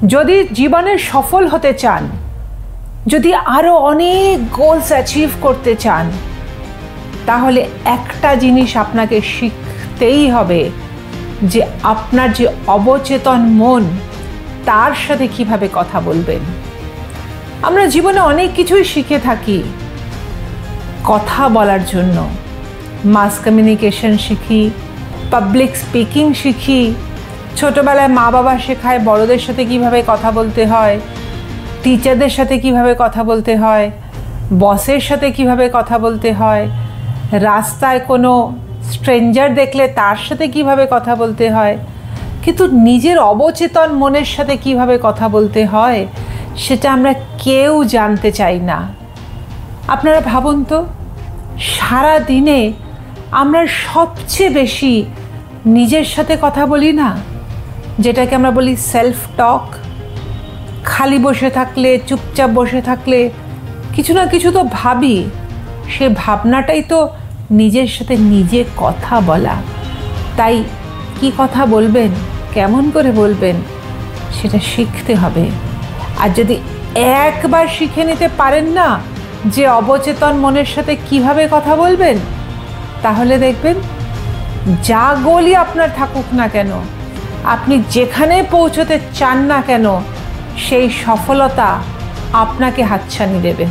যদি জীবনে সফল হতে চান, যদি আরো অনেক গোলস অ্যাচিভ করতে চান, তাহলে একটা জিনিস আপনাকে শিখতেই হবে, যে আপনার যে অবচেতন মন, তার সাথে কিভাবে কথা বলবেন। আমরা জীবনে অনেক কিছুই শিখে থাকি কথা বলার জন্য। মাস কমিউনিকেশন শিখি, পাবলিক স্পিকিং শিখি, ছোটবেলায় মা বাবা শেখায় বড়দের সাথে কিভাবে কথা বলতে হয়, টিচারদের সাথে কিভাবে কথা বলতে হয়, বসের সাথে কিভাবে কথা বলতে হয়, রাস্তায় কোনো স্ট্রেঞ্জার দেখলে তার সাথে কিভাবে কথা বলতে হয়। কিন্তু নিজের অবচেতন মনের সাথে কিভাবে কথা বলতে হয়, সেটা আমরা কেউ জানতে চাই না। আপনারা ভাবুন তো, সারা দিনে আমরা সবচেয়ে বেশি নিজের সাথে কথা বলি না, যেটাকে আমরা বলি সেলফ টক। খালি বসে থাকলে, চুপচাপ বসে থাকলে কিছু না কিছু তো ভাবি। সে ভাবনাটাই তো নিজের সাথে নিজে কথা বলা। তাই কি কথা বলবেন, কেমন করে বলবেন, সেটা শিখতে হবে। আর যদি একবার শিখে নিতে পারেন না যে অবচেতন মনের সাথে কিভাবে কথা বলবেন, তাহলে দেখবেন যা গোলই আপনার থাকুক না কেন, আপনি যেখানে পৌঁছতে চান না কেন, সেই সফলতা আপনাকে হাতছানি দেবে।